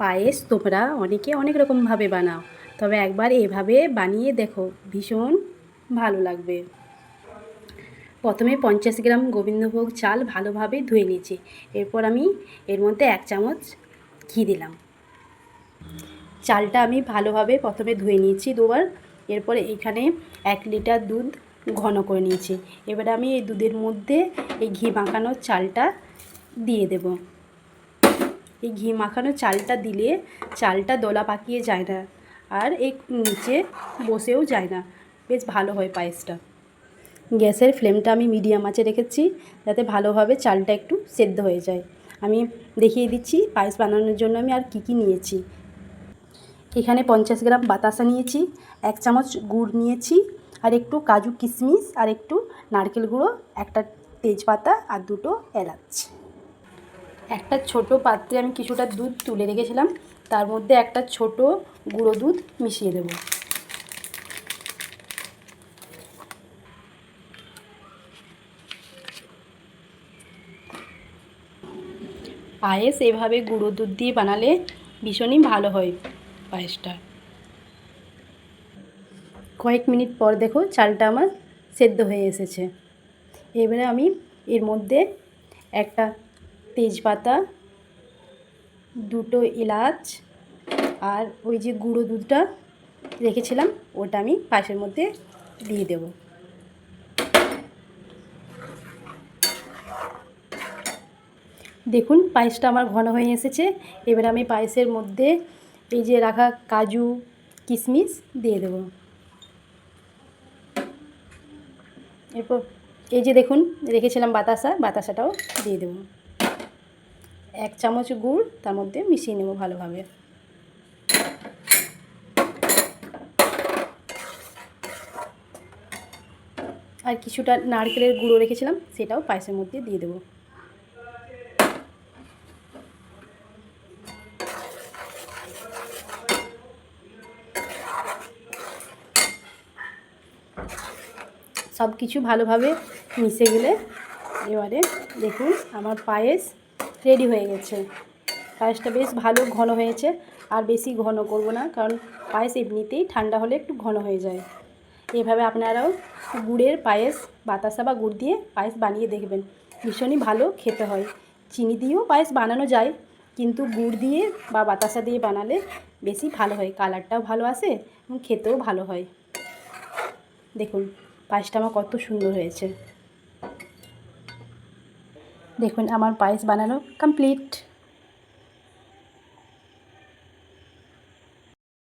পায়েস তোমরা অনেকে অনেক রকমভাবে বানাও, তবে একবার এভাবে বানিয়ে দেখো, ভীষণ ভালো লাগবে। প্রথমে 50 গ্রাম গোবিন্দভোগ চাল ভালোভাবে ধুয়ে নিয়েছি। এরপর আমি এর মধ্যে 1 চামচ ঘি দিলাম। চালটা আমি ভালোভাবে প্রথমে ধুয়ে নিয়েছি দুবার। এরপরে এখানে 1 লিটার দুধ ঘন করে নিয়েছি। এবারে আমি এই দুধের মধ্যে এই ঘি মাখানো চালটা দিয়ে দেব। এই ঘি মাখানো চালটা দিলে চালটা দলা পাকিয়ে যায় না, আর এই নিচে বসেও যায় না, বেশ ভালো হয় পায়েসটা। গ্যাসের ফ্লেমটা আমি মিডিয়াম আঁচে রেখেছি, যাতে ভালোভাবে চালটা একটু সেদ্ধ হয়ে যায়। আমি দেখিয়ে দিচ্ছি পায়েস বানানোর জন্য আমি আর কি নিয়েছি। এখানে 50 গ্রাম বাতাসা নিয়েছি, 1 চামচ গুড় নিয়েছি, আর একটু কাজু কিশমিশ, আর একটু নারকেল গুঁড়ো, একটা তেজপাতা আর 2টো এলাচ। একটা ছোট পাত্রে আমি কিছুটা দুধ তুলে রেখেছিলাম, তার মধ্যে একটা ছোট গুঁড়ো দুধ মিশিয়ে দেব। পায়েস এভাবে গুঁড়ো দুধ দিয়ে বানালে ভীষণই ভালো হয় পায়েসটা। কয়েক মিনিট পর দেখো চালটা আমার সেদ্ধ হয়ে এসেছে। এবারে আমি এর মধ্যে একটা তেজপাতা, 2টো এলাচ, আর ওই যে গুঁড়ো দুধটা রেখেছিলাম ওটা আমি পায়েসের মধ্যে দিয়ে দেব। দেখুন পায়েসটা আমার ঘন হয়ে এসেছে। এবার আমি পায়েসের মধ্যে এই যে রাখা কাজু কিশমিশ দিয়ে দেব। এরপর এই যে দেখুন রেখেছিলাম বাতাসাটাও দিয়ে দেব। 1 চামচ গুড় তার মধ্যে মিশিয়ে নেব ভালোভাবে। আর কিছুটা নারকেলের গুঁড়ো রেখেছিলাম, সেটাও পায়েসের মধ্যে দিয়ে দেব। সব কিছু ভালোভাবে মিশে গেলে এবারে দেখুন আমার পায়েস রেডি হয়ে গেছে। পায়েসটা বেশ ভালো ঘন হয়েছে, আর বেশি ঘন করব না, কারণ পায়েস এমনিতেই ঠান্ডা হলে একটু ঘন হয়ে যায়। এভাবে আপনারাও গুড়ের পায়েস, বাতাসা বা গুড় দিয়ে পায়েস বানিয়ে দেখবেন, ভীষণই ভালো খেতে হয়। চিনি দিয়েও পায়েস বানানো যায়, কিন্তু গুড় দিয়ে বা বাতাসা দিয়ে বানালে বেশি ভালো হয়, কালারটাও ভালো আসে এবং খেতেও ভালো হয়। দেখুন পায়েসটা আমার কত সুন্দর হয়েছে। দেখুন আমার পায়েস বানানো কমপ্লিট।